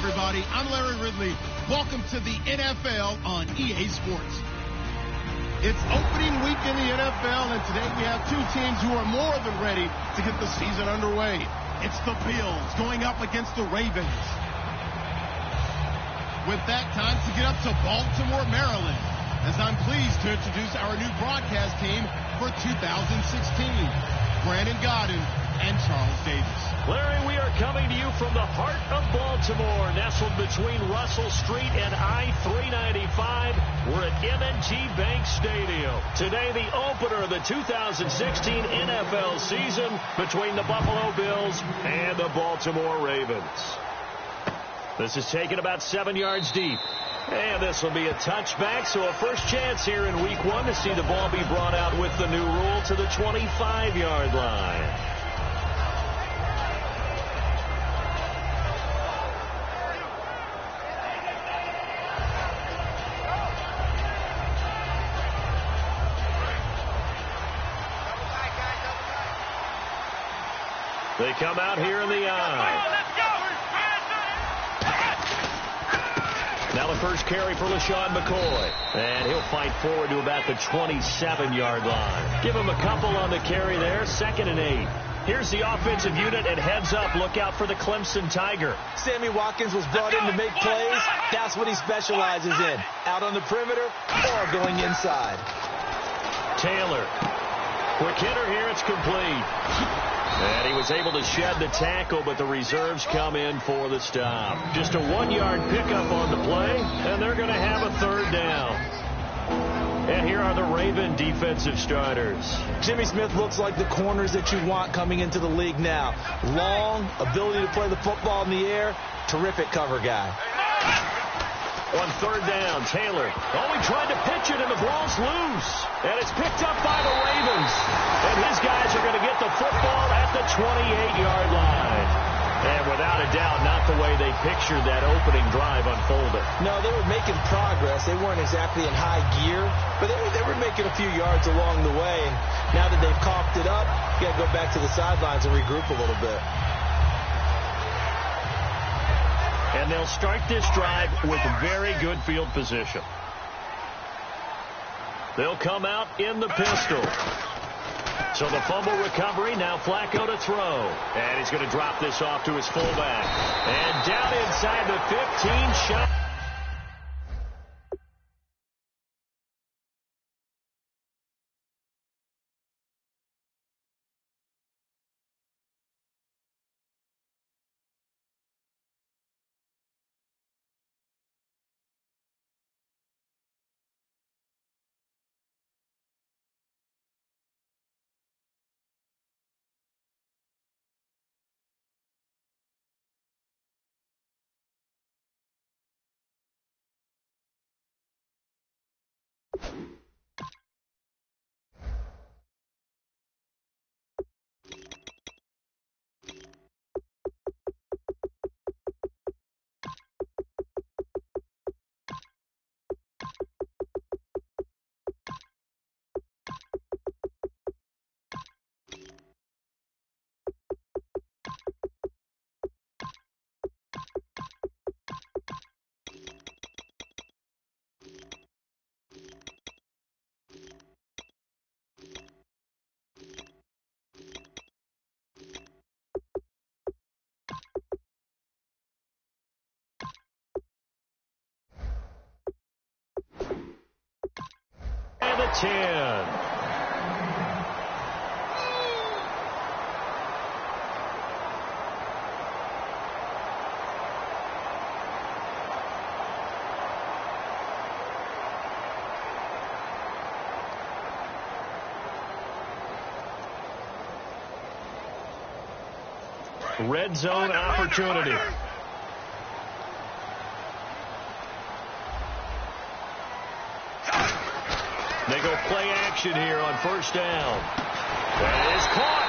everybody. I'm Larry Ridley. Welcome to the NFL on EA Sports. It's opening week in the NFL, and today we have two teams who are more than ready to get the season underway. It's the Bills going up against the Ravens. With that, time to get up to Baltimore, Maryland, as I'm pleased to introduce our new broadcast team for 2016. Brandon Godden, and Charles Davis. Larry, we are coming to you from the heart of Baltimore, nestled between Russell Street and I-395. We're at M&T Bank Stadium. Today, the opener of the 2016 NFL season between the Buffalo Bills and the Baltimore Ravens. This is taken about 7 yards deep. And this will be a touchback, so a first chance here in week 1 to see the ball be brought out with the new rule to the 25-yard line. They come out here in the eye. Now the first carry for LaShawn McCoy. And he'll fight forward to about the 27-yard line. Give him a couple on the carry there. 2nd and 8. Here's the offensive unit, and heads up, look out for the Clemson Tiger. Sammy Watkins was brought in to make plays. That's what he specializes in. Out on the perimeter or going inside. Taylor. Quick hitter here. It's complete. And he was able to shed the tackle, but the reserves come in for the stop. Just a 1-yard pickup on the play, and they're going to have a 3rd down. And here are the Raven defensive starters. Jimmy Smith looks like the corners that you want coming into the league now. Long, ability to play the football in the air, terrific cover guy. On 3rd down, Taylor. Oh, he tried to pitch it, and the ball's loose. And it's picked up by the Ravens. And his guys are going to get the football at the 28-yard line. And without a doubt, not the way they pictured that opening drive unfolded. No, they were making progress. They weren't exactly in high gear, but they were making a few yards along the way. And now that they've coughed it up, you got to go back to the sidelines and regroup a little bit. And they'll start this drive with very good field position. They'll come out in the pistol. So the fumble recovery, now Flacco to throw. And he's going to drop this off to his fullback. And down inside the 15 shot. And the 10. Red zone opportunity. They go play action here on 1st down. That is caught.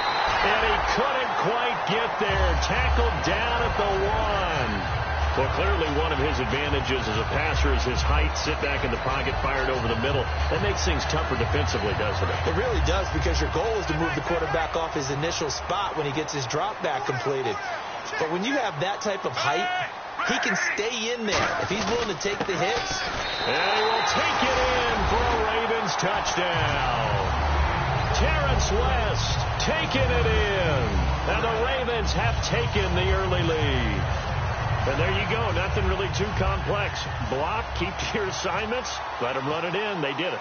And he couldn't quite get there. Tackled down at the 1. Well, clearly one of his advantages as a passer is his height. Sit back in the pocket, fired over the middle. That makes things tougher defensively, doesn't it? It really does, because your goal is to move the quarterback off his initial spot when he gets his drop back completed. But when you have that type of height, he can stay in there if he's willing to take the hits. And he will take it in for a Ravens touchdown. Terrence West taking it in. And the Ravens have taken the early lead. And there you go. Nothing really too complex. Block, keep to your assignments, let them run it in. They did it.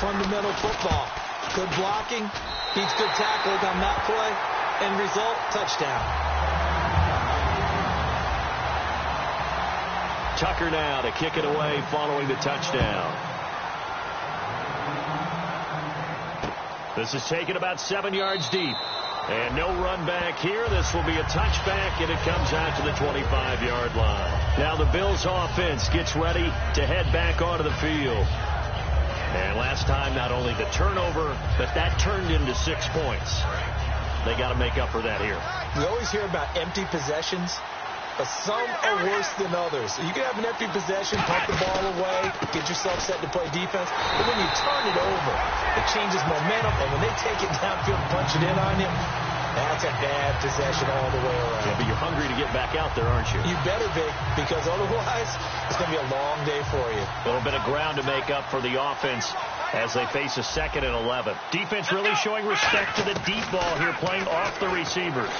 Fundamental football. Good blocking, beats good tackling on that play. End result, touchdown. Tucker now to kick it away following the touchdown. This is taken about 7 yards deep. And no run back here. This will be a touchback, and it comes out to the 25-yard line. Now the Bills offense gets ready to head back onto the field. And last time, not only the turnover, but that turned into 6 points. They got to make up for that here. We always hear about empty possessions, but some are worse than others. You can have an empty possession, pump the ball away, get yourself set to play defense, but when you turn it over, it changes momentum, and when they take it downfield and punch it in on you, that's a bad possession all the way around. Yeah, but you're hungry to get back out there, aren't you? You better be, because otherwise it's going to be a long day for you. A little bit of ground to make up for the offense as they face a 2nd and 11. Defense really showing respect to the deep ball here, playing off the receivers.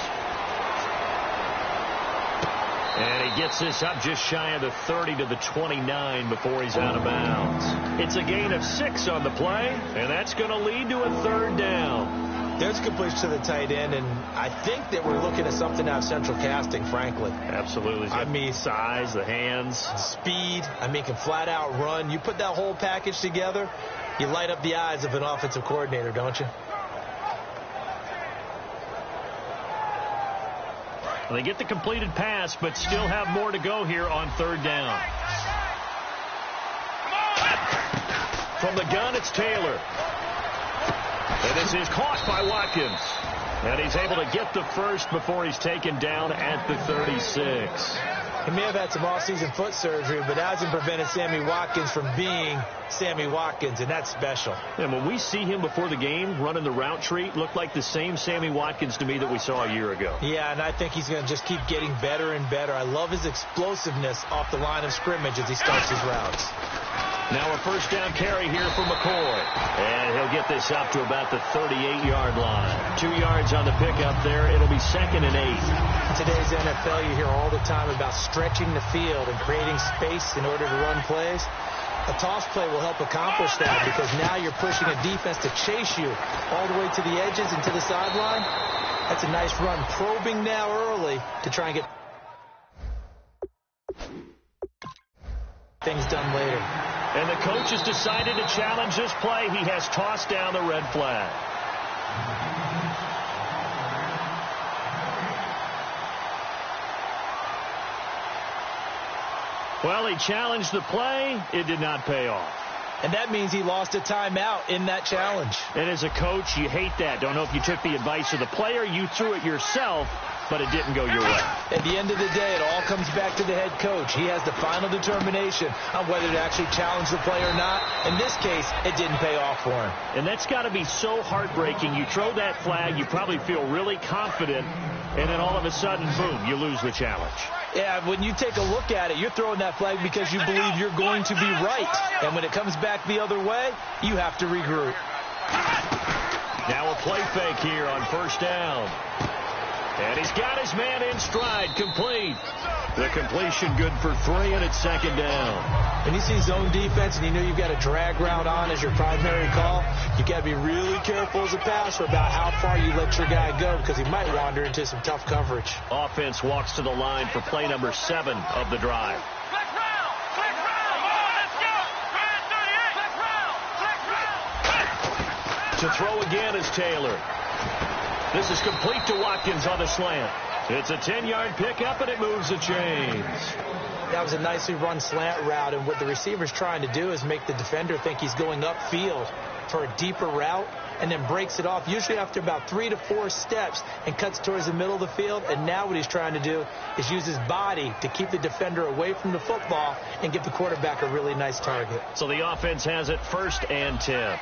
And he gets this up just shy of the 30 to the 29 before he's out of bounds. It's a gain of 6 on the play, and that's going to lead to a 3rd down. There's completion to the tight end, and I think that we're looking at something out of central casting, frankly. Absolutely. I mean, size, the hands. Speed. I mean, can flat out run. You put that whole package together, you light up the eyes of an offensive coordinator, don't you? They get the completed pass, but still have more to go here on 3rd down. From the gun, it's Taylor. And this is caught by Watkins. And he's able to get the first before he's taken down at the 36. He may have had some off-season foot surgery, but that hasn't prevented Sammy Watkins from being Sammy Watkins, and that's special. And when we see him before the game running the route tree, looked like the same Sammy Watkins to me that we saw a year ago. Yeah, and I think he's going to just keep getting better and better. I love his explosiveness off the line of scrimmage as he starts his routes. Now a 1st down carry here for McCoy. And he'll get this up to about the 38-yard line. 2 yards on the pickup there. It'll be 2nd and 8. In today's NFL, you hear all the time about stretching the field and creating space in order to run plays. A toss play will help accomplish that because now you're pushing a defense to chase you all the way to the edges and to the sideline. That's a nice run. Probing now early to try and get things done later. And the coach has decided to challenge this play. He has tossed down the red flag. Well, he challenged the play. It did not pay off. And that means he lost a timeout in that challenge. And as a coach, you hate that. Don't know if you took the advice of the player. You threw it yourself, but it didn't go your way. At the end of the day, it all comes back to the head coach. He has the final determination on whether to actually challenge the play or not. In this case, it didn't pay off for him. And that's got to be so heartbreaking. You throw that flag, you probably feel really confident, and then all of a sudden, boom, you lose the challenge. Yeah, when you take a look at it, you're throwing that flag because you believe you're going to be right. And when it comes back the other way, you have to regroup. Now a play fake here on 1st down. And he's got his man in stride, complete. The completion good for 3, and it's 2nd down. When you see zone defense and you know you've got a drag route on as your primary call, you've got to be really careful as a passer about how far you let your guy go because he might wander into some tough coverage. Offense walks to the line for play number 7 of the drive. To throw again is Taylor. This is complete to Watkins on the slant. It's a 10-yard pickup, and it moves the chains. That was a nicely run slant route, and what the receiver's trying to do is make the defender think he's going upfield for a deeper route, and then breaks it off, usually after about 3 to 4 steps, and cuts towards the middle of the field. And now what he's trying to do is use his body to keep the defender away from the football and give the quarterback a really nice target. So the offense has it 1st and 10.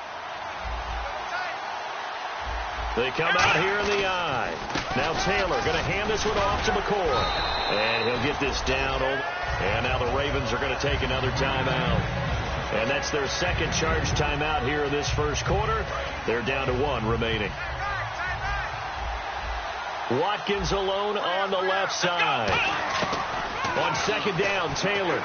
They come out here in the eye. Now Taylor going to hand this one off to McCoy. And he'll get this down. And now the Ravens are going to take another timeout. And that's their 2nd charge timeout here in this 1st quarter. They're down to 1 remaining. Watkins alone on the left side. On 2nd down, Taylor.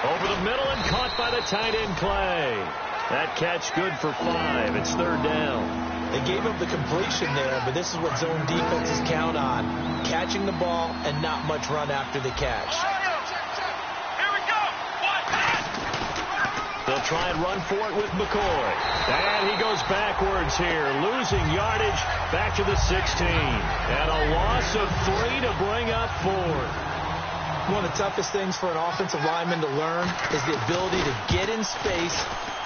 Over the middle and caught by the tight end Clay. That catch good for 5. It's 3rd down. They gave up the completion there, but this is what zone defenses count on. Catching the ball and not much run after the catch. Here we go. They'll try and run for it with McCoy. And he goes backwards here, losing yardage back to the 16. And a loss of 3 to bring up 4. One of the toughest things for an offensive lineman to learn is the ability to get in space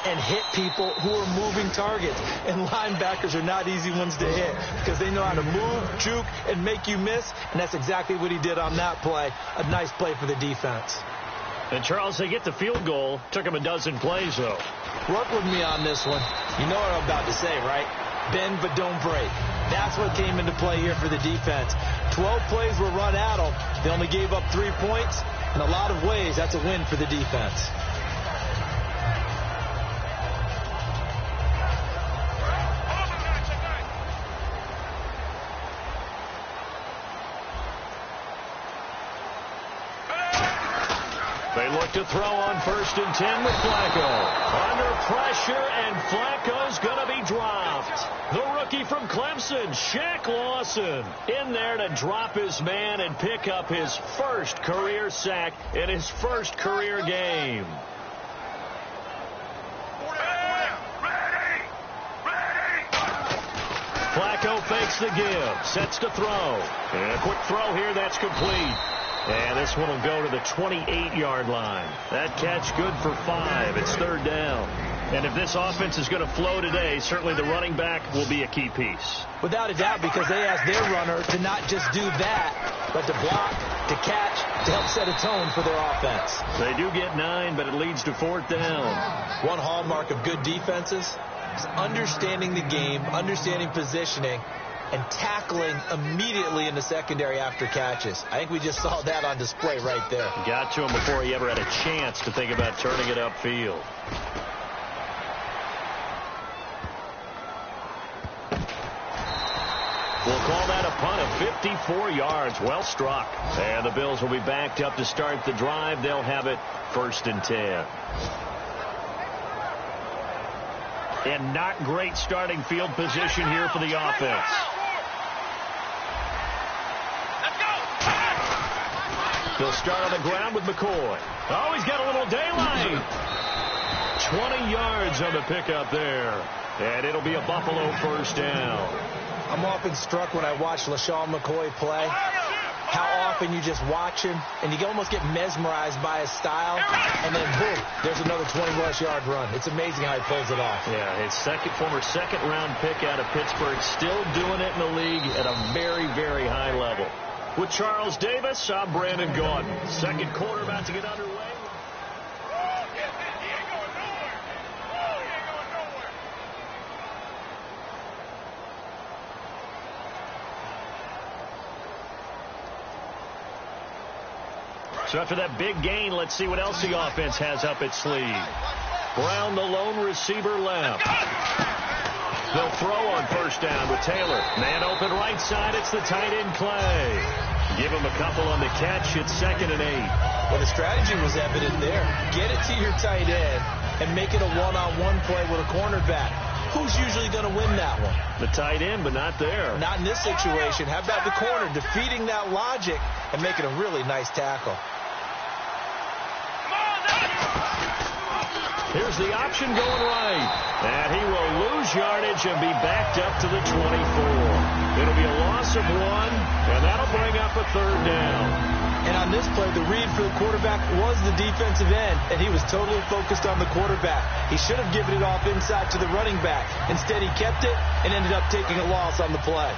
and hit people who are moving targets. And linebackers are not easy ones to hit because they know how to move, juke, and make you miss. And that's exactly what he did on that play. A nice play for the defense. And, Charles, they get the field goal. Took him a dozen plays, though. Work with me on this one. You know what I'm about to say, right? Bend but don't break. That's what came into play here for the defense. 12 plays were run at them. They only gave up 3 points. In a lot of ways, that's a win for the defense. They look to throw on 1st and 10 with Flacco. Under pressure, and Flacco's going to be dropped. The rookie from Clemson, Shaq Lawson, in there to drop his man and pick up his first career sack in his first career game. Flacco fakes the give, sets to throw. And a quick throw here, that's complete. And this one will go to the 28-yard line. That catch good for 5. It's 3rd down. And if this offense is going to flow today, certainly the running back will be a key piece. Without a doubt, because they asked their runner to not just do that, but to block, to catch, to help set a tone for their offense. They do get 9, but it leads to 4th down. One hallmark of good defenses is understanding the game, understanding positioning, and tackling immediately in the secondary after catches. I think we just saw that on display right there. Got to him before he ever had a chance to think about turning it upfield. We'll call that a punt of 54 yards. Well struck. And the Bills will be backed up to start the drive. They'll have it 1st and 10. And not great starting field position here for the offense. They'll start on the ground with McCoy. Oh, he's got a little daylight. 20 yards on the pickup there. And it'll be a Buffalo 1st down. I'm often struck when I watch LaShawn McCoy play, how often you just watch him, and you almost get mesmerized by his style, and then boom, there's another 20-plus yard run. It's amazing how he pulls it off. Yeah, his former second-round pick out of Pittsburgh, still doing it in the league at a very, very high level. With Charles Davis, I'm Brandon Gaudin. Second quarter about to get underway. So after that big gain, let's see what else the offense has up its sleeve. Brown, the lone receiver, left. They'll throw on 1st down with Taylor. Man open right side. It's the tight end, Clay. Give him a couple on the catch. It's 2nd and 8. Well, the strategy was evident there. Get it to your tight end and make it a one-on-one play with a cornerback. Who's usually going to win that one? The tight end, but not there. Not in this situation. How about the corner defeating that logic and making a really nice tackle? Here's the option going right. And he will lose yardage and be backed up to the 24. It'll be a loss of 1, and that'll bring up a 3rd down. And on this play, the read for the quarterback was the defensive end, and he was totally focused on the quarterback. He should have given it off inside to the running back. Instead, he kept it and ended up taking a loss on the play.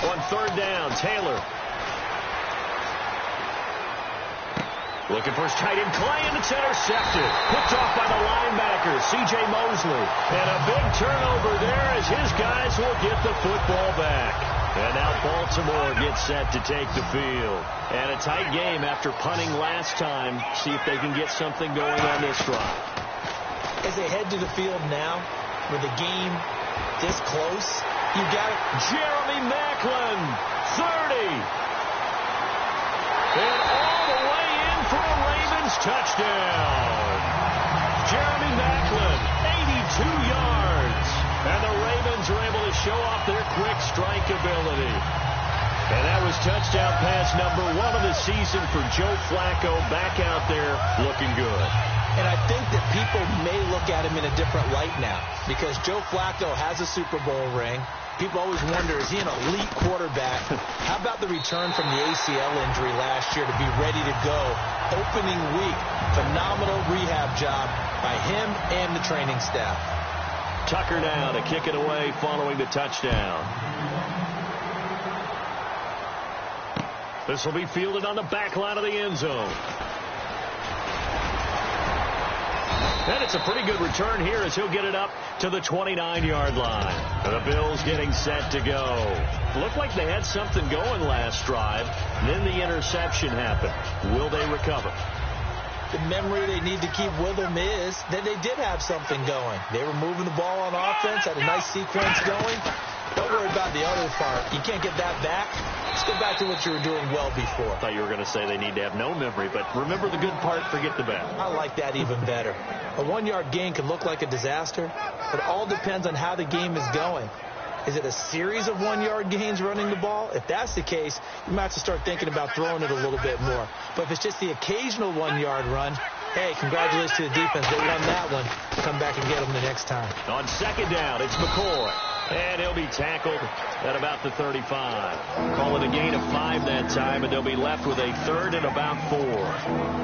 On 3rd down, Taylor. Looking for his tight end, Clay, and it's intercepted. Picked off by the linebacker, C.J. Mosley. And a big turnover there as his guys will get the football back. And now Baltimore gets set to take the field. And a tight game after punting last time. See if they can get something going on this drive. As they head to the field now, with the game this close, you got it. Jeremy Maclin, 30. And all the way in for a Ravens touchdown. Jeremy Maclin, 82 yards. And the Ravens are able to show off their quick strike ability. And that was touchdown pass number 1 of the season for Joe Flacco, back out there looking good. And I think that people may look at him in a different light now because Joe Flacco has a Super Bowl ring. People always wonder, is he an elite quarterback? How about the return from the ACL injury last year to be ready to go? Opening week, phenomenal rehab job by him and the training staff. Tucker now to kick it away following the touchdown. This will be fielded on the back line of the end zone. And it's a pretty good return here as he'll get it up to the 29-yard line. The Bills getting set to go. Looked like they had something going last drive. Then the interception happened. Will they recover? The memory they need to keep with them is that they did have something going. They were moving the ball on offense, had a nice sequence going. Don't worry about the other part. You can't get that back. Let's go back to what you were doing well before. I thought you were going to say they need to have no memory, but remember the good part, forget the bad. I like that even better. A 1-yard gain can look like a disaster, but it all depends on how the game is going. Is it a series of 1-yard gains running the ball? If that's the case, you might have to start thinking about throwing it a little bit more. But if it's just the occasional 1-yard run, hey, congratulations to the defense. They won that one. Come back and get them the next time. On second down, it's McCoy. And he'll be tackled at about the 35. Call it a gain of 5 that time, and they'll be left with a 3rd and about 4.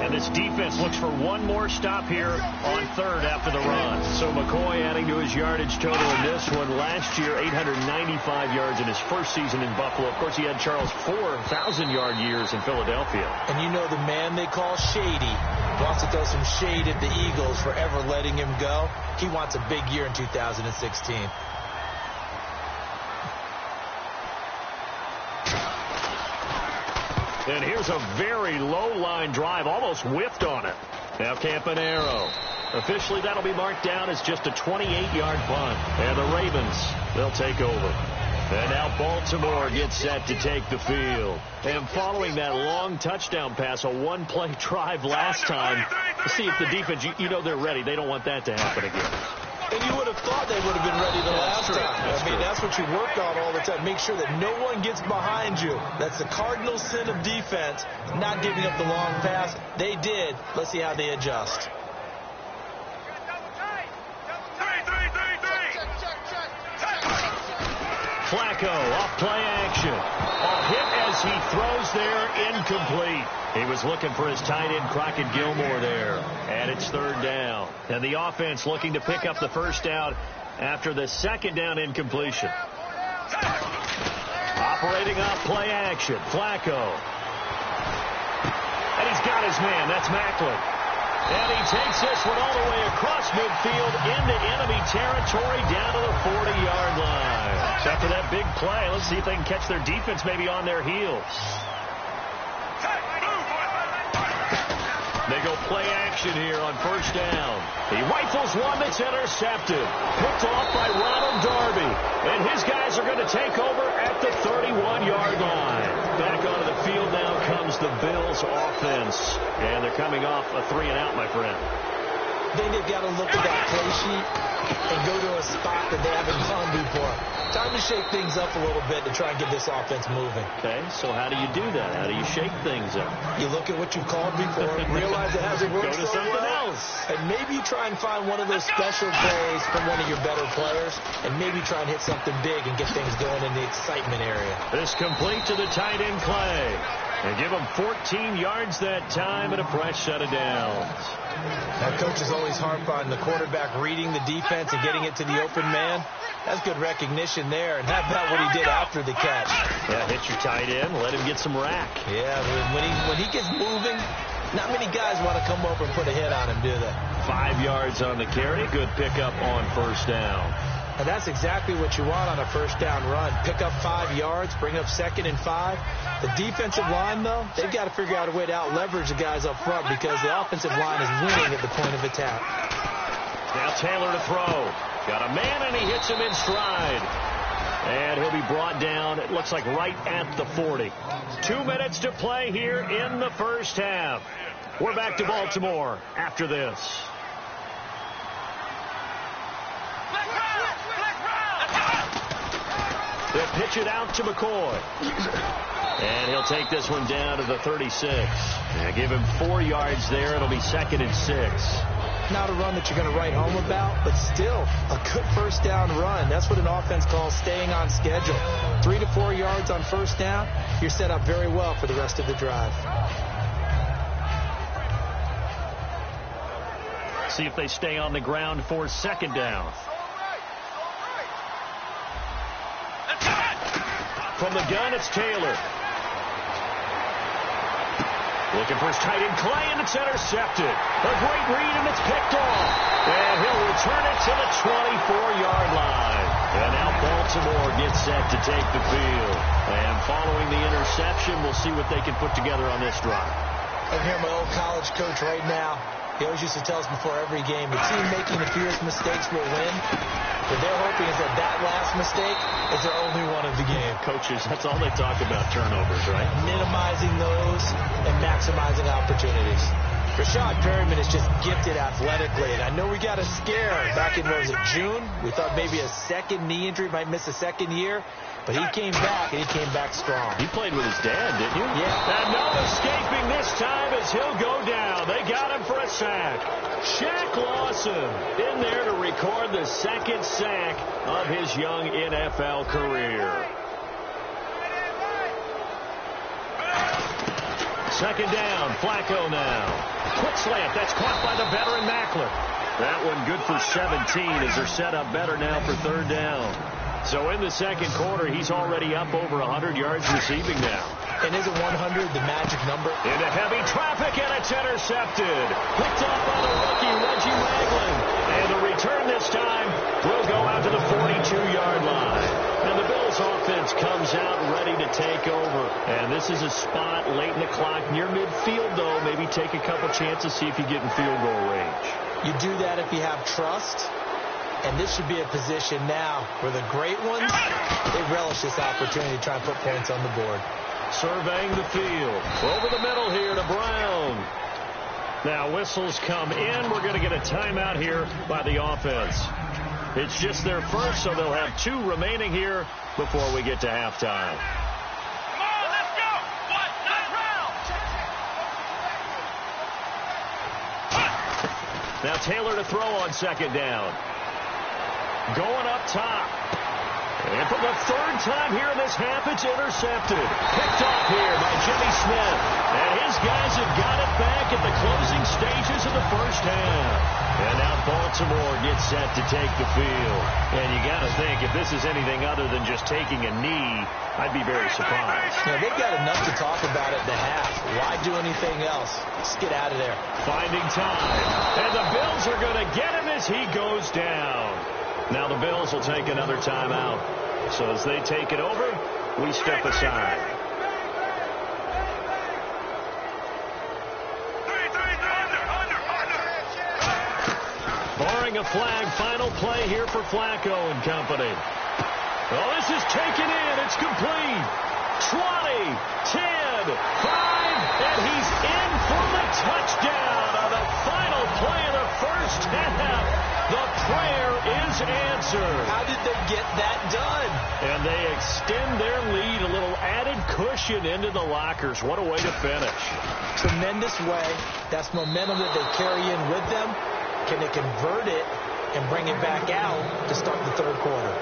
And this defense looks for one more stop here on 3rd after the run. So McCoy adding to his yardage total in this one. Last year, 895 yards in his first season in Buffalo. Of course, he had Charles 4,000-yard years in Philadelphia. And you know the man they call Shady wants to throw some shade at the Eagles for ever letting him go. He wants a big year in 2016. And here's a very low-line drive, almost whiffed on it. Now Campanaro. Officially, that'll be marked down as just a 28-yard punt. And the Ravens, they'll take over. And now Baltimore gets set to take the field. And following that long touchdown pass, a one-play drive last time, to see if the defense, you know they're ready. They don't want that to happen again. And you would have thought they would have been ready the last time. That's what you work on all the time. Make sure that no one gets behind you. That's the cardinal sin of defense, not giving up the long pass. They did. Let's see how they adjust. Flacco off play action. A hit as he throws there, incomplete. He was looking for his tight end, Crockett Gilmore there. And it's 3rd down. And the offense looking to pick up the 1st down after the 2nd down incompletion. Operating off play action. Flacco. And he's got his man. That's Maclin. And he takes this one all the way across midfield into enemy territory down to the 40-yard line. So after that big play, let's see if they can catch their defense maybe on their heels. They go play action here on 1st down. He rifles one that's intercepted. Picked off by Ronald Darby. And his guys are going to take over at the 31-yard line. Back onto the field now comes the Bills offense. And they're coming off a 3-and-out, my friend. I think they've got to look at that play sheet and go to a spot that they haven't gone before. Time to shake things up a little bit to try and get this offense moving. Okay, so how do you do that? How do you shake things up? You look at what you've called before, realize it hasn't worked Go to something else. And maybe try and find one of those special plays from one of your better players, and maybe try and hit something big and get things going in the excitement area. This complete to the tight end Clay. And give him 14 yards that time and a fresh set of downs. Now, coaches always harp on the quarterback reading the defense and getting it to the open man. That's good recognition there. And how about what he did after the catch? Yeah, hit your tight end, let him get some rack. Yeah, when he gets moving, not many guys want to come over and put a hit on him, do they? 5 yards on the carry. Good pickup on 1st down. And that's exactly what you want on a 1st down run. Pick up 5 yards, bring up 2nd and 5. The defensive line, though, they've got to figure out a way to out-leverage the guys up front because the offensive line is winning at the point of attack. Now Taylor to throw. Got a man, and he hits him in stride. And he'll be brought down, it looks like right at the 40. 2 minutes to play here in the first half. We're back to Baltimore after this. They'll pitch it out to McCoy. And he'll take this one down to the 36. Yeah, give him 4 yards there. It'll be 2nd and 6. Not a run that you're going to write home about, but still a good first down run. That's what an offense calls staying on schedule. 3 to 4 yards on first down, you're set up very well for the rest of the drive. See if they stay on the ground for 2nd down. From the gun, it's Taylor. Looking for his tight end, Clay, and it's intercepted. A great read, and it's picked off. And he'll return it to the 24-yard line. And now Baltimore gets set to take the field. And following the interception, we'll see what they can put together on this drive. I hear my old college coach right now. He always used to tell us before every game, the team making the fewest mistakes will win. What they're hoping is that that last mistake is their only one of the game. Coaches, that's all they talk about, turnovers, right? Minimizing those and maximizing opportunities. Rashad Perryman is just gifted athletically, and I know we got a scare back in, what was it, June? We thought maybe a second knee injury, might miss a second year, but he came back, and he came back strong. He played with his dad, didn't you? Yeah. And no escaping this time as he'll go down. They got him for a sack. Shaq Lawson in there to record the 2nd sack of his young NFL career. 2nd down, Flacco now. Quick slant, that's caught by the veteran Mackler. That one good for 17 as they're set up better now for 3rd down. So in the 2nd quarter, he's already up over 100 yards receiving now. And isn't 100 the magic number? Into heavy traffic, and it's intercepted. Picked up by the rookie, Reggie Ragland. And the return this time will go out to the 42-yard line. And the Bills offense comes out ready to take over. And this is a spot late in the clock near midfield, though. Maybe take a couple chances, see if you get in field goal range. You do that if you have trust. And this should be a position now where the great ones, they relish this opportunity to try and put points on the board. Surveying the field. Over the middle here to Brown. Now whistles come in. We're going to get a timeout here by the offense. It's just their first, so they'll have 2 remaining here before we get to halftime. Come on, let's go. Now Taylor to throw on 2nd down. Going up top. And for the 3rd time here in this half, it's intercepted. Picked off here by Jimmy Smith. And his guys have got it back at the closing stages of the first half. And now Baltimore gets set to take the field. And you got to think, if this is anything other than just taking a knee, I'd be very surprised. Yeah, they've got enough to talk about at the half. Why do anything else? Just get out of there. Finding time. And the Bills are going to get him as he goes down. Now the Bills will take another timeout. So as they take it over, we step aside. Barring a flag, final play here for Flacco and company. Oh, this is taken in. It's complete. 20, 10, 5, and he's in for the touchdown on the final play of the first half. The prayer is answered. How did they get that done? And they extend their lead, a little added cushion into the lockers. What a way to finish. Tremendous way. That's momentum that they carry in with them. Can they convert it and bring it back out to start the 3rd quarter?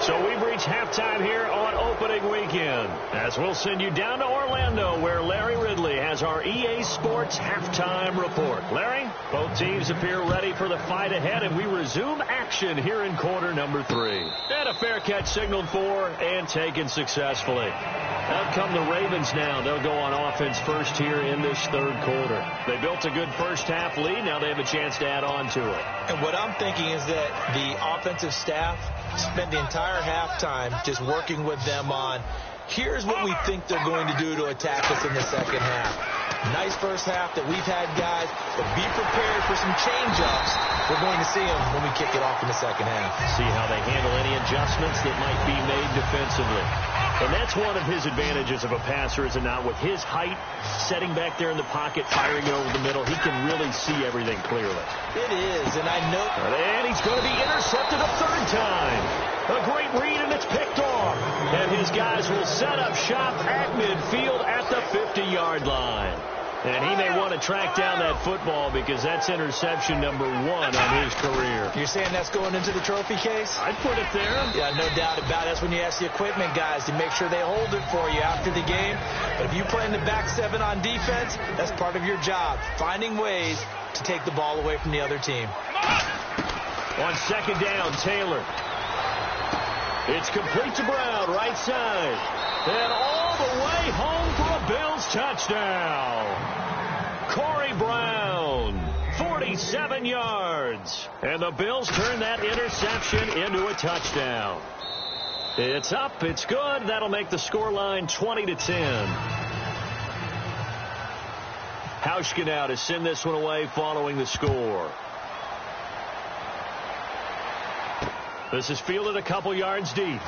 So we've reached halftime here on opening weekend, as we'll send you down to Orlando, where Larry Ridley has our EA Sports halftime report. Larry, both teams appear ready for the fight ahead, and we resume action here in quarter number 3. And a fair catch signaled for and taken successfully. Out come the Ravens now. They'll go on offense first here in this 3rd quarter. They built a good first half lead. Now they have a chance to add on to it. And what I'm thinking is that the offensive staff spent the entire halftime just working with them on, here's what we think they're going to do to attack us in the second half. Nice first half that we've had, guys, but be prepared for some change-ups. We're going to see them when we kick it off in the second half. See how they handle any adjustments that might be made defensively. And that's one of his advantages of a passer, is it not? With his height, setting back there in the pocket, firing it over the middle, he can really see everything clearly. It is, and I know... And he's going to be intercepted a third time. A great read, and it's picked off. And his guys will set up shop at midfield at the 50-yard line. And he may want to track down that football because that's interception number 1 on his career. You're saying that's going into the trophy case? I'd put it there. Yeah, no doubt about it. That's when you ask the equipment guys to make sure they hold it for you after the game. But if you play in the back 7 on defense, that's part of your job, finding ways to take the ball away from the other team. On second down, Taylor. It's complete to Brown, right side. And all the way home for a Bills touchdown. Corey Brown, 47 yards. And the Bills turn that interception into a touchdown. It's up, it's good. That'll make the scoreline 20-10. Hauschka now to send this one away following the score. This is fielded a couple yards deep.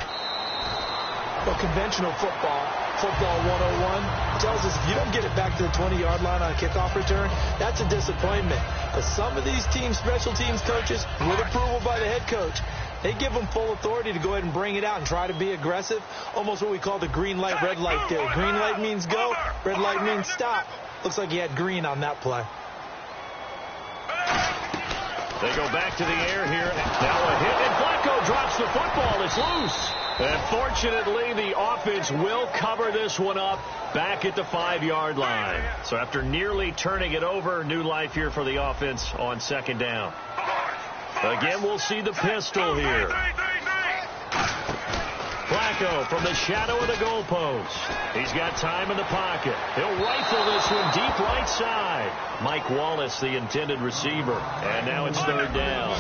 Well, conventional football 101, tells us if you don't get it back to the 20-yard line on a kickoff return, that's a disappointment. But some of these teams, special teams coaches, with approval by the head coach, they give them full authority to go ahead and bring it out and try to be aggressive. Almost what we call the green light, red light theory. Green light means go, red light means stop. Looks like he had green on that play. They go back to the air here. Now a hit, and Flacco drops the football. It's loose. And fortunately, the offense will cover this one up back at the 5-yard line. So after nearly turning it over, new life here for the offense on second down. Again, we'll see the pistol here. Flacco from the shadow of the goalpost. He's got time in the pocket. He'll rifle this one deep right side. Mike Wallace, the intended receiver. And now it's third down.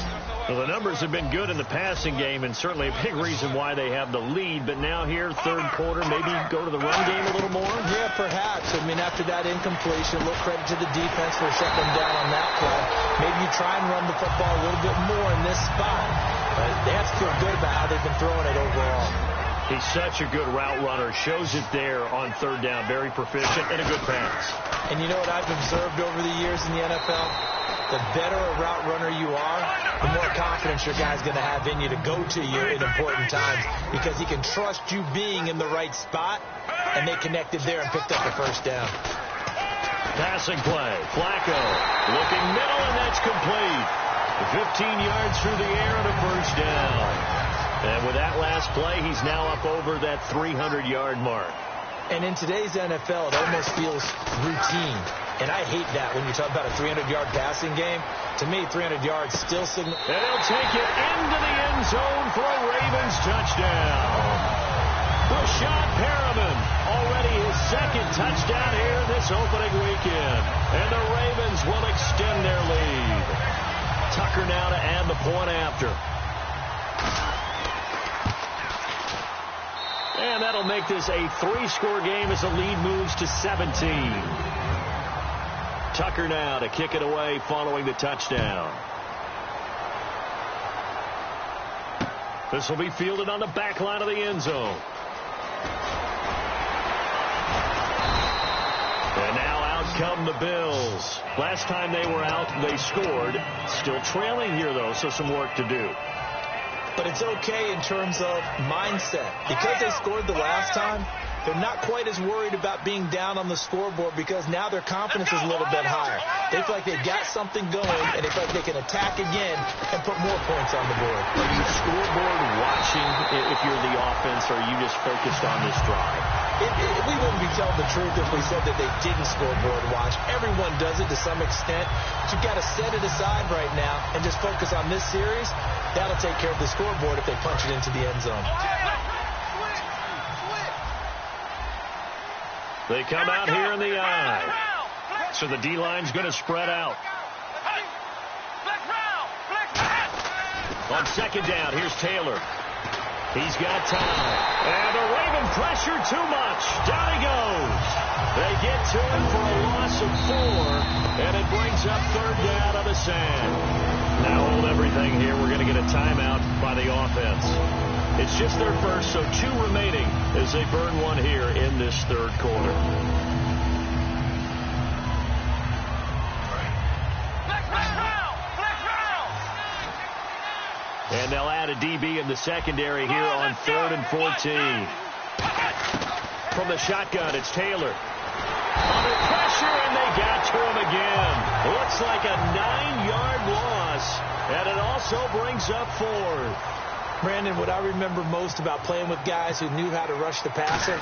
Well, the numbers have been good in the passing game, and certainly a big reason why they have the lead. But now here, third quarter, maybe go to the run game a little more? Yeah, perhaps. I mean, after that incompletion, a little credit to the defense for shutting them down on that play. Maybe you try and run the football a little bit more in this spot. But they have to feel good about how they've been throwing it overall. He's such a good route runner. Shows it there on third down. Very proficient and a good pass. And you know what I've observed over the years in the NFL? The better a route runner you are, the more confidence your guy's going to have in you to go to you in important times, because he can trust you being in the right spot, and they connected there and picked up the first down. Passing play. Flacco looking middle, and that's complete. 15 yards through the air and a first down. And with that last play, he's now up over that 300-yard mark. And in today's NFL, it almost feels routine. And I hate that when you talk about a 300-yard passing game. To me, 300 yards still signal. And he'll take it into the end zone for a Ravens touchdown. Rashad Perriman, already his second touchdown here this opening weekend. And the Ravens will extend their lead. Tucker now to add the point after. And that'll make this a 3-score game as the lead moves to 17. Tucker now to kick it away following the touchdown. This will be fielded on the back line of the end zone. And now out come the Bills. Last time they were out, they scored. Still trailing here, though, so some work to do. But it's okay in terms of mindset. Because they scored the last time, they're not quite as worried about being down on the scoreboard, because now their confidence is a little bit higher. They feel like they've got something going, and they feel like they can attack again and put more points on the board. Are you scoreboard watching if you're the offense, or are you just focused on this drive? We wouldn't be telling the truth if we said that they didn't scoreboard watch. Everyone does it to some extent. But you've got to set it aside right now and just focus on this series. That'll take care of the scoreboard if they punch it into the end zone. They come out here in the eye. So the D-line's going to spread out. On second down, here's Taylor. He's got time. And the Raven pressure too much. Down he goes. They get to him for a loss of 4, and it brings up third down on the sand. Now hold everything here. We're going to get a timeout by the offense. It's just their first, so 2 remaining as they burn 1 here in this third quarter. And they'll add a DB in the secondary here on 3rd and 14. From the shotgun, it's Taylor. Under pressure, and they got to him again. Looks like a 9-yard loss, and it also brings up 4. Brandon, what I remember most about playing with guys who knew how to rush the passer,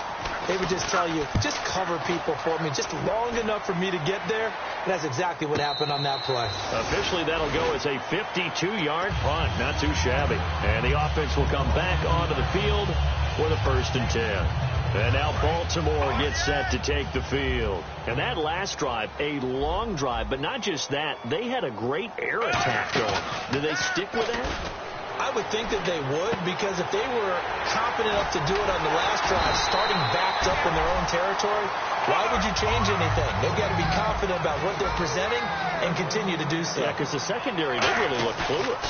they would just tell you, just cover people for me, just long enough for me to get there. And that's exactly what happened on that play. Officially, that'll go as a 52-yard punt. Not too shabby. And the offense will come back onto the field for the 1st and 10. And now Baltimore gets set to take the field. And that last drive, a long drive, but not just that, they had a great air attack going. Did they stick with that? I would think that they would, because if they were confident enough to do it on the last drive, starting backed up in their own territory, why would you change anything? They've got to be confident about what they're presenting and continue to do so. Yeah, because the secondary, they really looked clueless.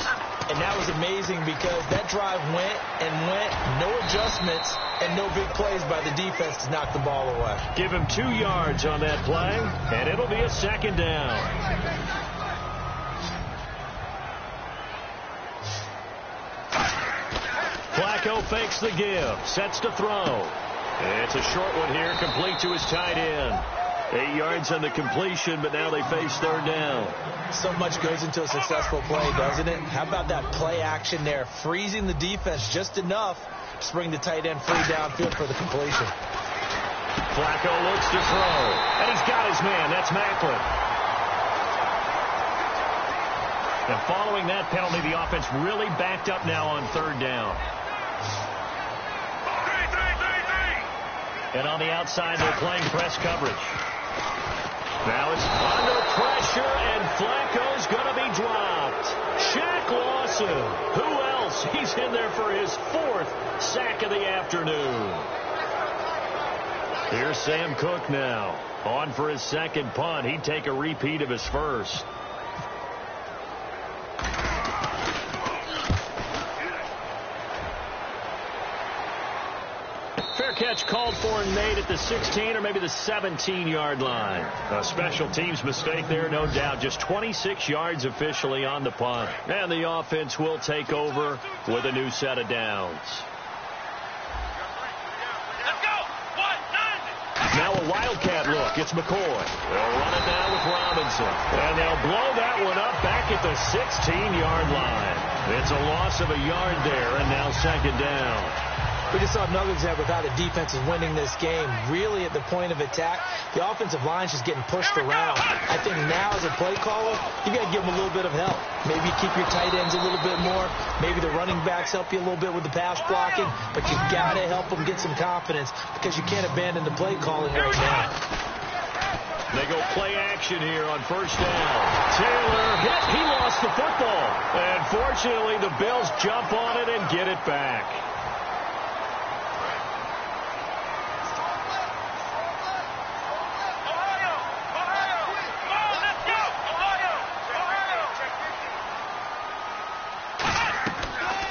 And that was amazing because that drive went and went, no adjustments, and no big plays by the defense to knock the ball away. Give him 2 yards on that play, and it'll be a 2nd down. Flacco fakes the give, sets to throw. It's a short one here, complete to his tight end. 8 yards on the completion, but now they face 3rd down. So much goes into a successful play, doesn't it? How about that play action there, freezing the defense just enough to bring the tight end free downfield for the completion. Flacco looks to throw, and he's got his man. That's Macklin. And following that penalty, the offense really backed up now on 3rd down. And on the outside, they're playing press coverage. Now it's under pressure, and Flacco's going to be dropped. Shaq Lawson. Who else? He's in there for his 4th sack of the afternoon. Here's Sam Cook now. On for his 2nd punt. He'd take a repeat of his 1st. Fair catch called for and made at the 16 or maybe the 17-yard line. A special teams mistake there, no doubt. Just 26 yards officially on the punt. And the offense will take over with a new set of downs. Now a Wildcat look. It's McCoy. They'll run it now with Robinson. And they'll blow that one up back at the 16-yard line. It's a loss of a yard there, and now 2nd down. We just saw another example of how the defense is winning this game. Really at the point of attack, the offensive line's just getting pushed around. I think now as a play caller, you got to give them a little bit of help. Maybe you keep your tight ends a little bit more. Maybe the running backs help you a little bit with the pass blocking. But you got to help them get some confidence because you can't abandon the play calling right now. They go play action here on 1st down. Taylor hit. He lost the football. And fortunately, the Bills jump on it and get it back.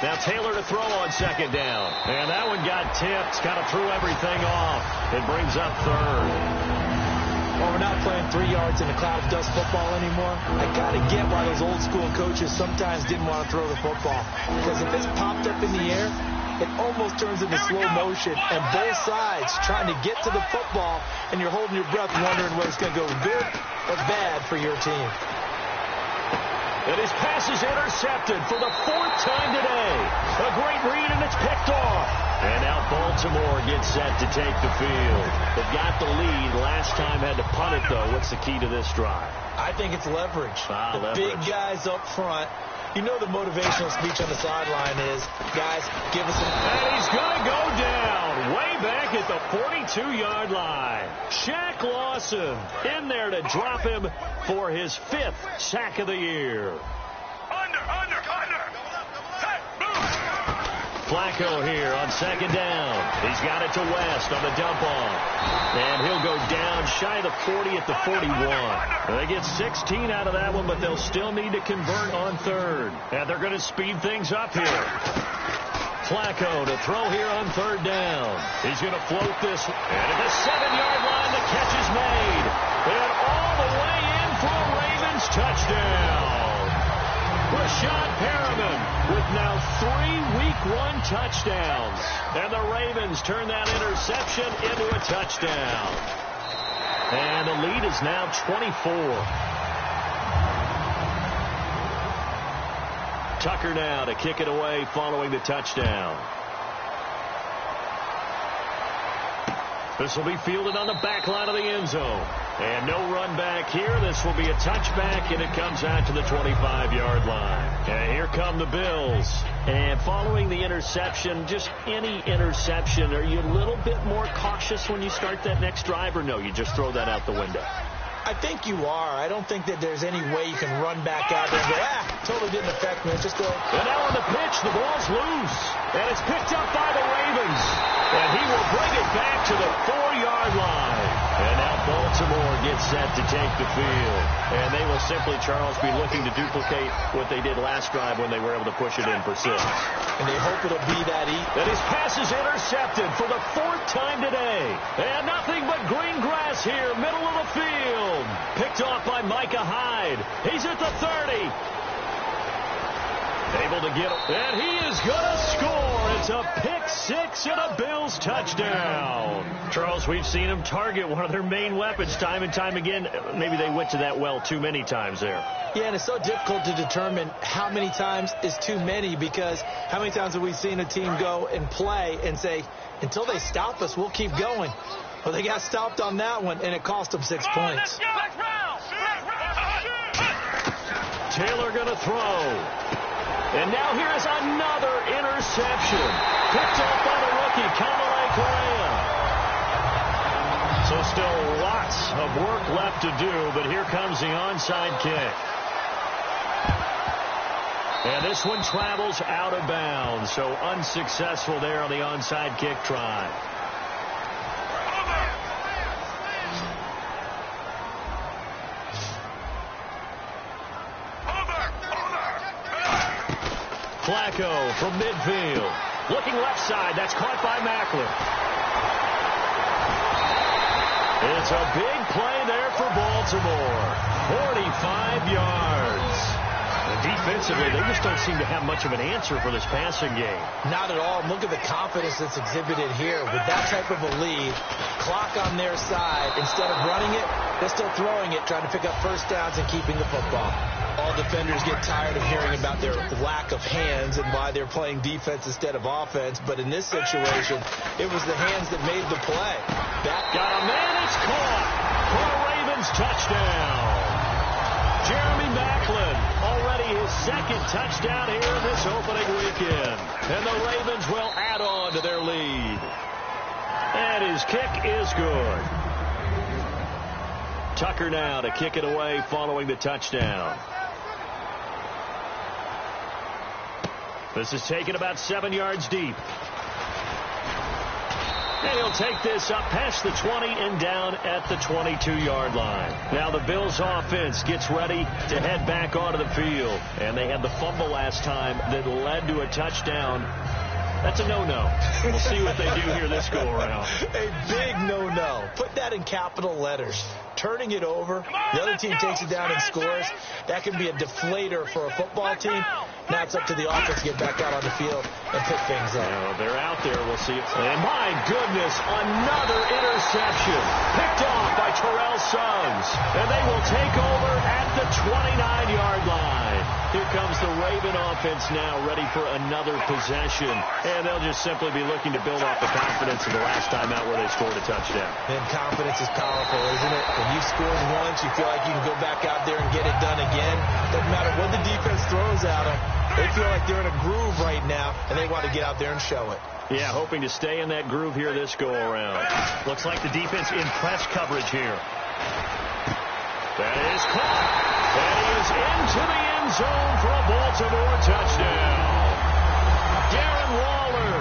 Now Taylor to throw on 2nd down. And that one got tipped. Kind of threw everything off. It brings up 3rd. Well, we're not playing 3 yards in a cloud of dust football anymore. I got to get why those old school coaches sometimes didn't want to throw the football. Because if it's popped up in the air, it almost turns into slow motion. And both sides trying to get to the football, and you're holding your breath wondering whether it's going to go good or bad for your team. And his pass is intercepted for the 4th time today. A great read, and it's picked off. And now Baltimore gets set to take the field. They've got the lead. Last time had to punt it, though. What's the key to this drive? I think it's leverage. Leverage. Big guys up front. You know the motivational speech on the sideline is, guys, give us a... And he's going to go down way back at the 42-yard line. Shaq Lawson in there to drop him for his 5th sack of the year. Flacco here on second down. He's got it to West on the dump off. And he'll go down shy of the 40 at the 41. They get 16 out of that one, but they'll still need to convert on third. And they're going to speed things up here. Flacco to throw here on third down. He's going to float this. And at the 7-yard line, the catch is made. And all the way in for a Ravens touchdown. Rashad Perriman with now 3 Week 1 touchdowns. And the Ravens turn that interception into a touchdown. And the lead is now 24. Tucker now to kick it away following the touchdown. This will be fielded on the back line of the end zone. And no run back here. This will be a touchback, and it comes out to the 25-yard line. And here come the Bills. And following the interception, just any interception, are you a little bit more cautious when you start that next drive, or no, you just throw that out the window? I think you are. I don't think that there's any way you can run back out there and go, totally didn't affect me. Let's just go. And now on the pitch, the ball's loose. And it's picked up by the Ravens. And he will bring it back to the 4-yard line. And now Baltimore gets set to take the field. And they will simply, Charles, be looking to duplicate what they did last drive when they were able to push it in for 6. And they hope it'll be that easy. And his pass is intercepted for the 4th time today. And nothing but green grass here, middle of the field. Picked off by Micah Hyde. He's at the 30. Able to get it. And he is going to score. It's a pick 6 and a Bills touchdown. Charles, we've seen him target one of their main weapons time and time again. Maybe they went to that well too many times there. Yeah, and it's so difficult to determine how many times is too many, because how many times have we seen a team go and play and say, until they stop us, we'll keep going. Well, they got stopped on that one, and it cost them 6 points. Taylor going to throw. And now here is another interception. Picked up by the rookie, Kamalei Correa. So still lots of work left to do, but here comes the onside kick. And this one travels out of bounds, so unsuccessful there on the onside kick try. Flacco from midfield. Looking left side. That's caught by Macklin. It's a big play there for Baltimore. 45 yards. And defensively, they just don't seem to have much of an answer for this passing game. Not at all. Look at the confidence that's exhibited here. With that type of a lead, clock on their side, instead of running it, they're still throwing it, trying to pick up first downs and keeping the football. All defenders get tired of hearing about their lack of hands and why they're playing defense instead of offense. But in this situation, it was the hands that made the play. That got a man. It's caught for a Ravens touchdown. Jeremy Macklin, already his 2nd touchdown here this opening weekend. And the Ravens will add on to their lead. And his kick is good. Tucker now to kick it away following the touchdown. This is taken about 7 yards deep. And he'll take this up past the 20 and down at the 22-yard line. Now the Bills offense gets ready to head back onto the field. And they had the fumble last time that led to a touchdown. That's a no-no. We'll see what they do here this go-around. A big no-no. Put that in capital letters. Turning it over, the other team takes it down and scores. That can be a deflator for a football team. Now it's up to the offense to get back out on the field and pick things up. Well, they're out there. We'll see. And my goodness, another interception. Picked off by Terrell Suggs. And they will take over at the 29-yard line. Here comes the Raven offense now, ready for another possession. And they'll just simply be looking to build off the confidence of the last time out where they scored a touchdown. And confidence is powerful, isn't it? When you've scored once, you feel like you can go back out there and get it done again. Doesn't matter what the defense throws at them. They feel like they're in a groove right now, and they want to get out there and show it. Yeah, hoping to stay in that groove here this go-around. Looks like the defense in press coverage here. That is caught. That is into the end zone for a Baltimore touchdown. Darren Waller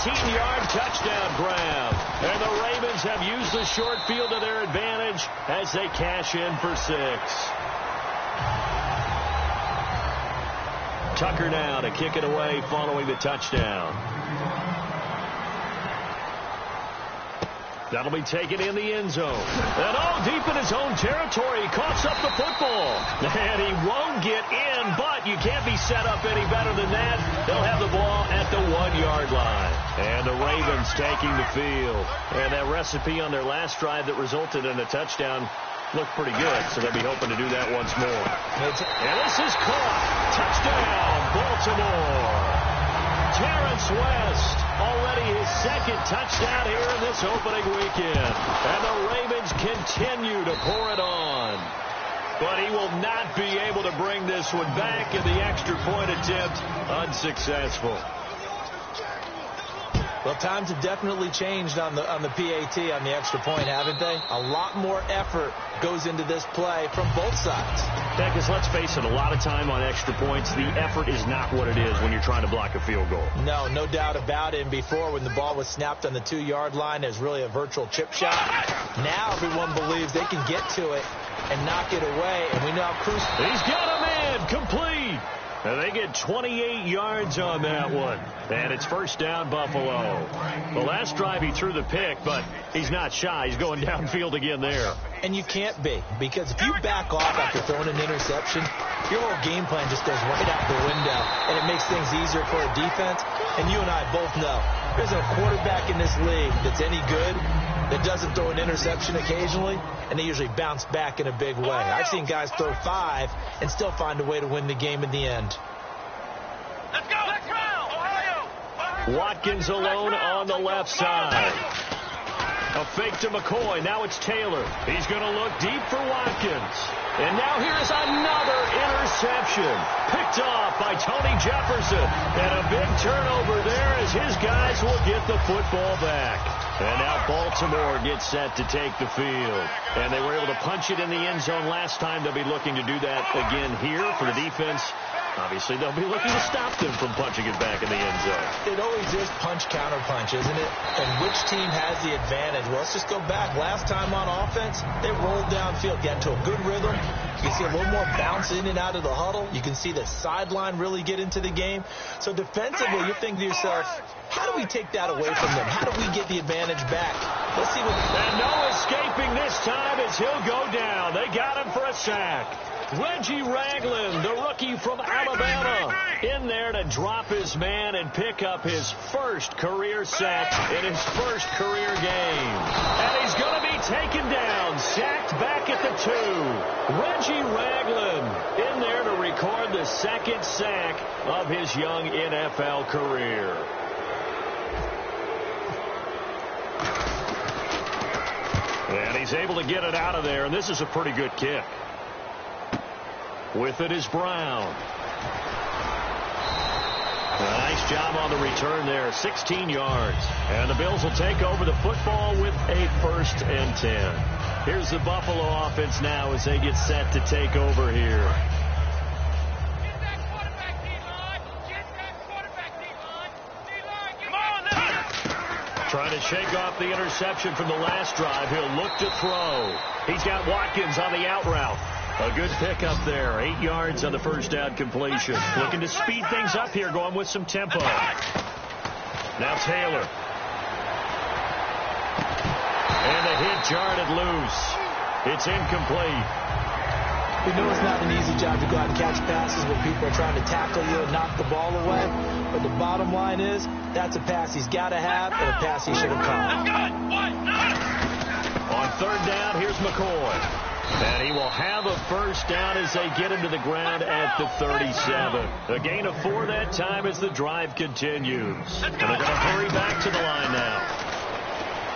15-yard touchdown grab. And the Ravens have used the short field to their advantage as they cash in for 6. Tucker now to kick it away following the touchdown. That'll be taken in the end zone. And deep in his own territory. He coughs up the football. And he won't get in, but you can't be set up any better than that. They'll have the ball at the 1-yard line. And the Ravens taking the field. And that recipe on their last drive that resulted in a touchdown looked pretty good, so they'll be hoping to do that once more. And this is caught. Touchdown, Baltimore. Terrence West, already his second touchdown here in this opening weekend. And the Ravens continue to pour it on. But he will not be able to bring this one back, and the extra point attempt unsuccessful. Well, times have definitely changed on the PAT, on the extra point, haven't they? A lot more effort goes into this play from both sides. Yeah, because let's face it, a lot of time on extra points, the effort is not what it is when you're trying to block a field goal. No doubt about it. And before, when the ball was snapped on the 2-yard line, it was really a virtual chip shot. Now everyone believes they can get to it and knock it away, and we know how crucial. He's got a man, complete. And they get 28 yards on that one. And it's first down, Buffalo. The last drive he threw the pick, but he's not shy. He's going downfield again there. And you can't be, because if you back off after throwing an interception, your whole game plan just goes right out the window, and it makes things easier for a defense. And you and I both know there's a quarterback in this league that's any good that doesn't throw an interception occasionally, and they usually bounce back in a big way. I've seen guys throw 5 and still find a way to win the game in the end. Let's go! Ohio! Watkins alone on the left side. A fake to McCoy. Now it's Taylor. He's going to look deep for Watkins. And now here's another interception. Picked off by Tony Jefferson. And a big turnover there as his guys will get the football back. And now Baltimore gets set to take the field. And they were able to punch it in the end zone last time. They'll be looking to do that again here for the defense. Obviously, they'll be looking to stop them from punching it back in the end zone. It always is punch-counter-punch, isn't it? And which team has the advantage? Well, let's just go back. Last time on offense, they rolled downfield, got into a good rhythm. You can see a little more bounce in and out of the huddle. You can see the sideline really get into the game. So defensively, you're thinking to yourself, how do we take that away from them? How do we get the advantage back? Let's see what... And no escaping this time as he'll go down. They got him for a sack. Reggie Ragland, the rookie from Alabama, in there to drop his man and pick up his first career sack in his first career game. And he's going to be taken down, sacked back at the 2. Reggie Ragland in there to record the second sack of his young NFL career. And he's able to get it out of there, and this is a pretty good kick. With it is Brown. A nice job on the return there, 16 yards. And the Bills will take over the football with a 1st and 10. Here's the Buffalo offense now as they get set to take over here. Get that quarterback, D-line! Get that quarterback, D-line! D-line, come on, now! Trying to shake off the interception from the last drive. He'll look to throw. He's got Watkins on the out route. A good pickup there. 8 yards on the first down completion. Looking to speed things up here, going with some tempo. Now Taylor. And the hit jarred it loose. It's incomplete. We know it's not an easy job to go out and catch passes when people are trying to tackle you and knock the ball away. But the bottom line is, that's a pass he's got to have and a pass he should have caught. On 3rd down, here's McCoy. And he will have a first down as they get him to the ground at the 37. A gain of 4 that time as the drive continues. And they're going to hurry back to the line now.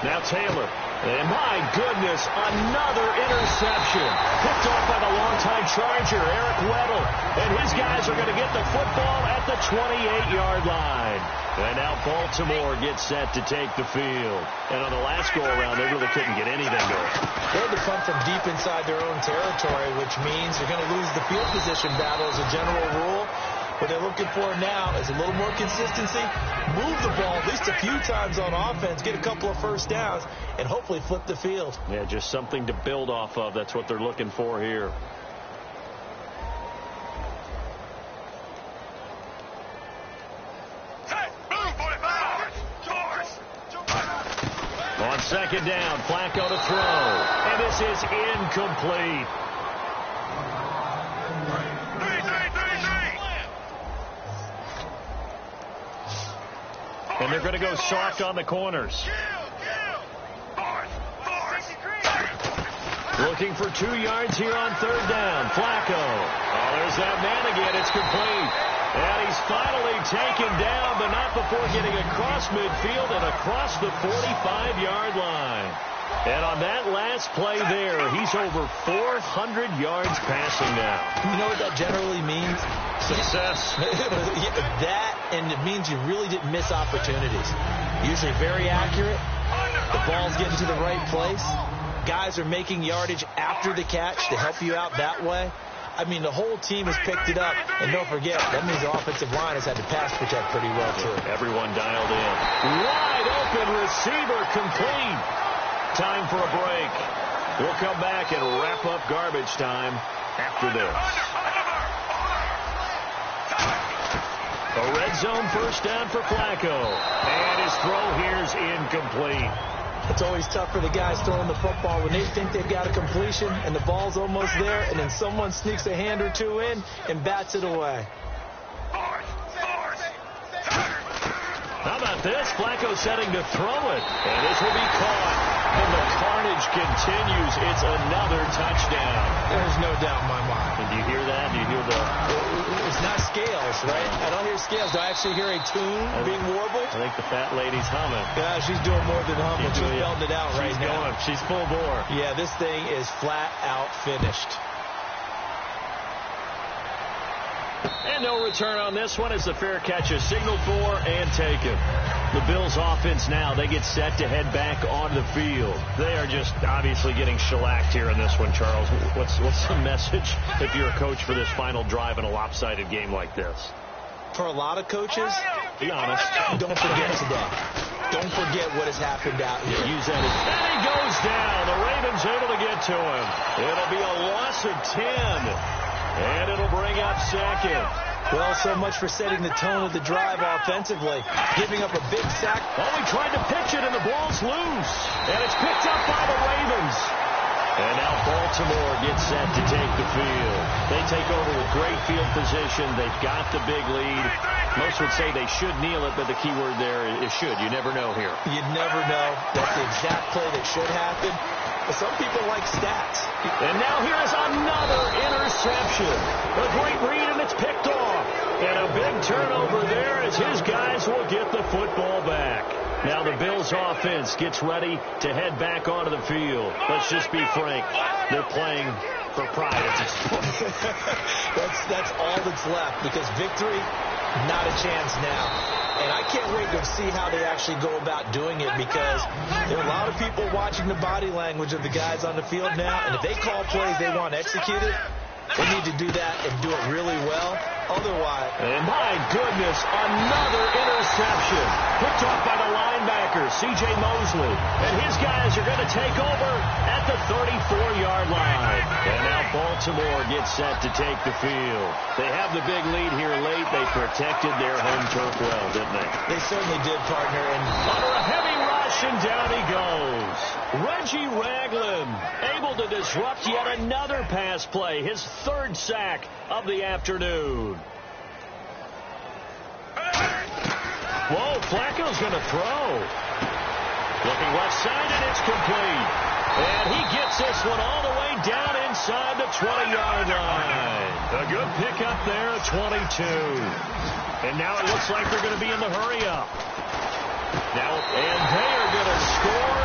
Now Taylor. And my goodness, another interception. Picked off by the longtime Charger, Eric Weddle. And his guys are going to get the football at the 28-yard line. And now Baltimore gets set to take the field. And on the last go-around, they really couldn't get anything going. They had to punt from deep inside their own territory, which means you're going to lose the field position battle as a general rule. What they're looking for now is a little more consistency, move the ball at least a few times on offense, get a couple of first downs, and hopefully flip the field. Yeah, just something to build off of. That's what they're looking for here. On second down, Flacco to throw. And this is incomplete. And they're going to go soft on the corners. Looking for 2 yards here on third down. Flacco. Oh, there's that man again. It's complete. And he's finally taken down, but not before getting across midfield and across the 45-yard line. And on that last play there, he's over 400 yards passing now. You know what that generally means? Success. That, and it means you really didn't miss opportunities. Usually very accurate. The ball's getting to the right place. Guys are making yardage after the catch to help you out that way. I mean, the whole team has picked it up. And don't forget, that means the offensive line has had to pass protect pretty well, too. Everyone dialed in. Wide open receiver complete. Time for a break. We'll come back and wrap up garbage time after this. A red zone first down for Flacco. And his throw here is incomplete. It's always tough for the guys throwing the football when they think they've got a completion and the ball's almost there, and then someone sneaks a hand or two in and bats it away. How about this? Flacco setting to throw it, and this will be caught. And the carnage continues. It's another touchdown. There's no doubt in my mind. And do you hear that? Do you hear the... It's not scales, right? I don't hear scales. Do I actually hear a tune being warbled? I think the fat lady's humming. Yeah, she's doing more than humming. She's belting it out right now. Going. She's full bore. Yeah, this thing is flat out finished. And no return on this one as the fair catch is signaled for and taken. The Bills offense now, they get set to head back onto the field. They are just obviously getting shellacked here in this one, Charles. What's the message if you're a coach for this final drive in a lopsided game like this? For a lot of coaches, be honest, don't forget today. Don't forget what has happened out here. Use that as, and he goes down. The Ravens able to get to him. It'll be a loss of 10. And it'll bring up second. Well, so much for setting the tone of the drive offensively. Giving up a big sack. Oh, he tried to pitch it, and the ball's loose. And it's picked up by the Ravens. And now Baltimore gets set to take the field. They take over with great field position. They've got the big lead. Most would say they should kneel it, but the key word there is should. You never know here. You never know. That's the exact play that should happen. But some people like stats. And now here is another interception. A great read, and it's picked off. And a big turnover there as his guys will get the football back. Now the Bills offense gets ready to head back onto the field. Let's just be frank. They're playing for pride at this point. That's all that's left, because victory, not a chance now. And I can't wait to see how they actually go about doing it, because there are a lot of people watching the body language of the guys on the field now, and if they call plays they want executed, they need to do that and do it really well. Otherwise... And my goodness, another interception. Picked off by the linebacker, C.J. Mosley. And his guys are going to take over at the 34-yard line. And now Baltimore gets set to take the field. They have the big lead here late. They protected their home turf well, didn't they? They certainly did, partner. And under a heavy rush, and down he goes. Reggie Ragland able to disrupt yet another pass play. His third sack of the afternoon. Whoa, Flacco's going to throw. Looking left side, and it's complete. And he gets this one all the way down inside the 20-yard line. A good pickup there at 22. And now it looks like they're going to be in the hurry-up. Now, and they are going to score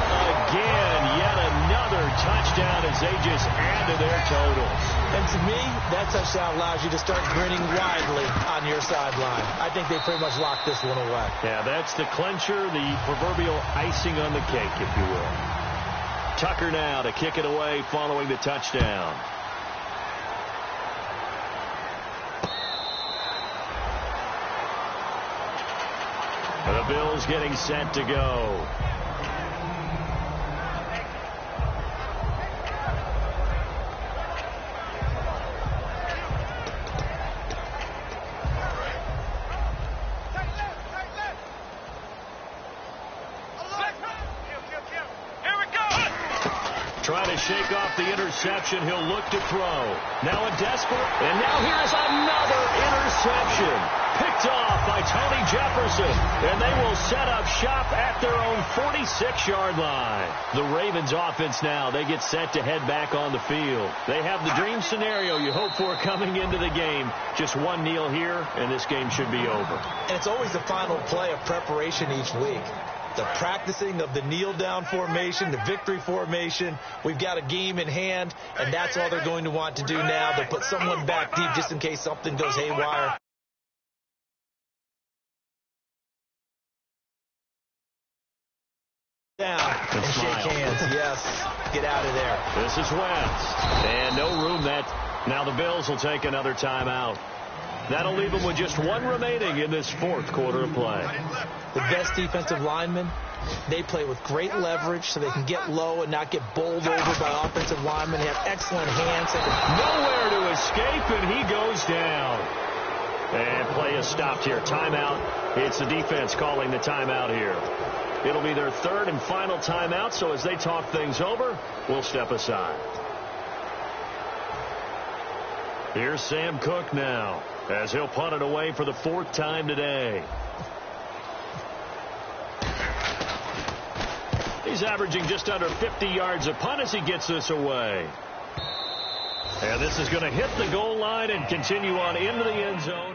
again. Yet another touchdown as they just add to their totals. And to me, that touchdown allows you to start grinning widely on your sideline. I think they pretty much locked this one away. Yeah, that's the clincher, the proverbial icing on the cake, if you will. Tucker now to kick it away following the touchdown. The Bills getting set to go. Trying to shake off the interception. He'll look to throw. Now a desperate. And now here's another interception. Picked off by Tony Jefferson. And they will set up shop at their own 46-yard line. The Ravens offense now, they get set to head back on the field. They have the dream scenario you hope for coming into the game. Just one kneel here, and this game should be over. And it's always the final play of preparation each week. The practicing of the kneel-down formation, the victory formation. We've got a game in hand, and that's all they're going to want to do now. They'll put someone back deep just in case something goes haywire. Down and shake hands. Yes, get out of there. This is Wentz. And no room that. Now the Bills will take another timeout. That'll leave them with just one remaining in this fourth quarter of play. The best defensive linemen, they play with great leverage so they can get low and not get bowled over by offensive linemen. They have excellent hands. Nowhere to escape, and he goes down. And play is stopped here. Timeout. It's the defense calling the timeout here. It'll be their third and final timeout, so as they talk things over, we'll step aside. Here's Sam Cook now, as he'll punt it away for the fourth time today. He's averaging just under 50 yards a punt as he gets this away. And this is going to hit the goal line and continue on into the end zone.